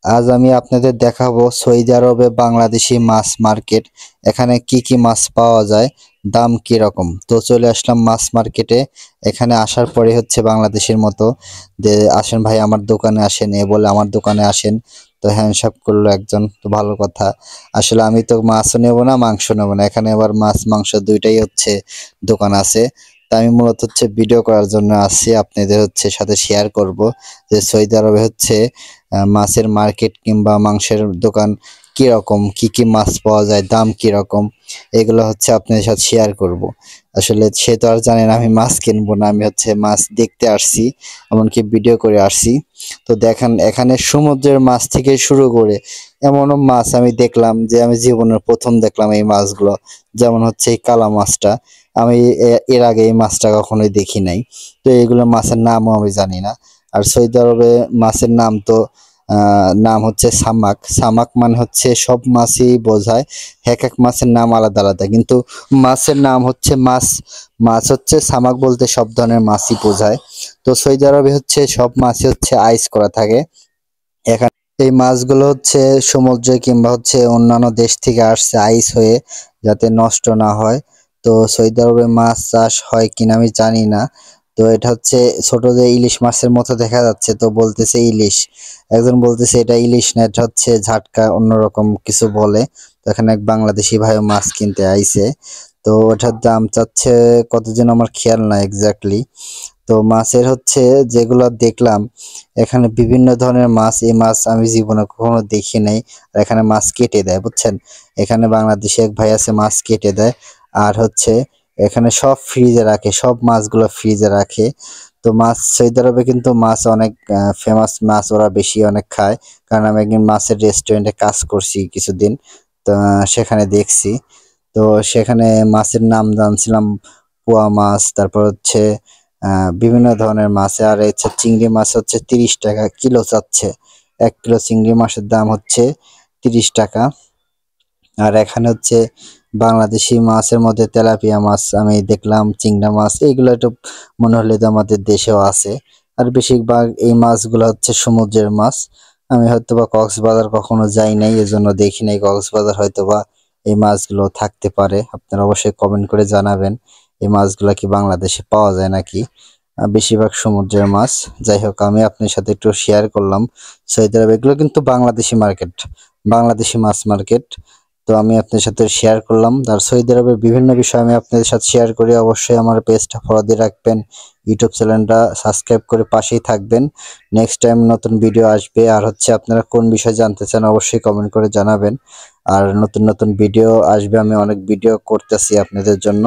আজ আমি আপনাদের দেখাবো সৌদি আরবে বাংলাদেশি মাছ মার্কেট। এখানে কি কি মাছ পাওয়া যায়, দাম কি রকম। তো চলে আসলাম মাছ মার্কেটে। এখানে আসার পরে হচ্ছে বাংলাদেশের মতো যে আসেন ভাই আমার দোকানে আসেন, এ বলে আমার দোকানে আসেন। তো হ্যান্ডশেক করলো একজন, তো ভালো কথা। আসলে আমি তো মাছও নেবো না, মাংস নেবো না, এখানে আবার মাছ মাংস দুইটাই হচ্ছে দোকান আছে। তা আমি মূলত হচ্ছে ভিডিও করার জন্য আসছি, আপনাদের হচ্ছে সাথে শেয়ার করব যে সৌদি আরবে হচ্ছে মাছের মার্কেট কিংবা মাংসের দোকান কিরকম, কি কি মাছ পাওয়া যায়, দাম কিরকম, এগুলো হচ্ছে আপনাদের সাথে শেয়ার করব। আসলে সে তো আর জানেন আমি মাছ কিনবো না, আমি হচ্ছে মাছ দেখতে আসছি, এমনকি ভিডিও করে আসছি। তো দেখেন এখানে সমুদ্রের মাছ থেকে শুরু করে এমনও মাছ আমি দেখলাম যে আমি জীবনের প্রথম দেখলাম এই মাছগুলো। যেমন হচ্ছে এই কালা মাছটা, আমি এর আগে এই মাছটা কখনোই দেখি নাই। তো এগুলো মাছের নামও আমি জানি না। আর সৌদি আরবে মাছের নাম তো নাম হচ্ছে সামাক। সামাক মানে হচ্ছে সব মাছই বোঝায়, এক এক মাছের নাম আলাদা আলাদা, কিন্তু মাছের নাম হচ্ছে মাছ। মাছ হচ্ছে সামাক বলতে সব ধরনের মাছই বোঝায়। তো সৌদি আরবে হচ্ছে সব মাছই হচ্ছে আইস করা থাকে। এখানে এই মাছগুলো হচ্ছে সমুদ্রে কিংবা হচ্ছে অন্যান্য দেশ থেকে আসছে আইস হয়ে, যাতে নষ্ট না হয়। তো সৌদি আরবে মাছ চাষ হয় কিনা আমি জানি না। তো এটা হচ্ছে ছোট যে ইলিশ মাছের মতো দেখা যাচ্ছে, তো বলতেছে ইলিশ। একজন বলতেছে এটা ইলিশ না, এটা হচ্ছে ঝাটকা, অন্যরকম কিছু বলে। তো এখানে এক বাংলাদেশি ভাই মাছ কিনতে আইছে। তো ওটার দাম চাচ্ছে কত যেন আমার খেয়াল নাই এক্স্যাক্টলি। তো মাছের হচ্ছে যেগুলো দেখলাম, এখানে বিভিন্ন ধরনের মাছ, এই মাছ আমি জীবনে কখনো দেখি নাই। আর এখানে মাছ কেটে দেয়, বুঝছেন। এখানে বাংলাদেশে এক ভাই আছে মাছ কেটে দেয়। আর হচ্ছে এখানে সব ফ্রিজে রাখে, সব মাছগুলো ফ্রিজে রাখে। তো মাছ সৌদি আরবে কিন্তু মাছ অনেক ফেমাস, মাছ ওরা বেশি অনেক খায়। কারণ আমি একদিন মাছের রেস্টুরেন্টে কাজ করছি কিছুদিন, তো সেখানে দেখছি। তো সেখানে মাছের নাম জানছিলাম পোয়া মাছ, তারপর হচ্ছে বিভিন্ন ধরনের মাছ। আর হচ্ছে চিংড়ি মাছ হচ্ছে 30 টাকা কিলো চাচ্ছে। 1 কিলো চিংড়ি মাছের দাম হচ্ছে 30 টাকা। আর এখানে হচ্ছে বাংলাদেশি মাছের মধ্যে তেলাপিয়া মাছ আমি দেখলাম, চিংড়া মাছ, এইগুলো একটু মনে হলে তো আমাদের দেশেও আছে। আর বেশিরভাগ এই মাছগুলো হচ্ছে সমুদ্রের মাছ। আমি হয়তোবা কক্সবাজার কখনো যাই নাই, এজন্য দেখি নাই কক্সবাজার হয়তোবা এই মাছগুলো থাকতে পারে। আপনারা অবশ্যই কমেন্ট করে জানাবেন এই মাছগুলো কি বাংলাদেশে পাওয়া যায় নাকি। বেশিরভাগ সমুদ্রের মাছ। যাই হোক, আমি আপনার সাথে একটু শেয়ার করলাম সৌদি আরব। এগুলো কিন্তু বাংলাদেশি মার্কেট, বাংলাদেশি মাছ মার্কেট। তো আমি আপনার সাথে শেয়ার করলাম। আর সৌদি আরবের বিভিন্ন বিষয় আমি আপনাদের সাথে শেয়ার করি। অবশ্যই আমার পেজটা ফলো দিয়ে রাখবেন, ইউটিউব চ্যানেলটা সাবস্ক্রাইব করে পাশেই থাকবেন। নেক্সট টাইম নতুন ভিডিও আসবে। আর হচ্ছে আপনারা কোন বিষয় জানতে চান অবশ্যই কমেন্ট করে জানাবেন। আর নতুন নতুন ভিডিও আসবে, আমি অনেক ভিডিও করতেছি আপনাদের জন্য।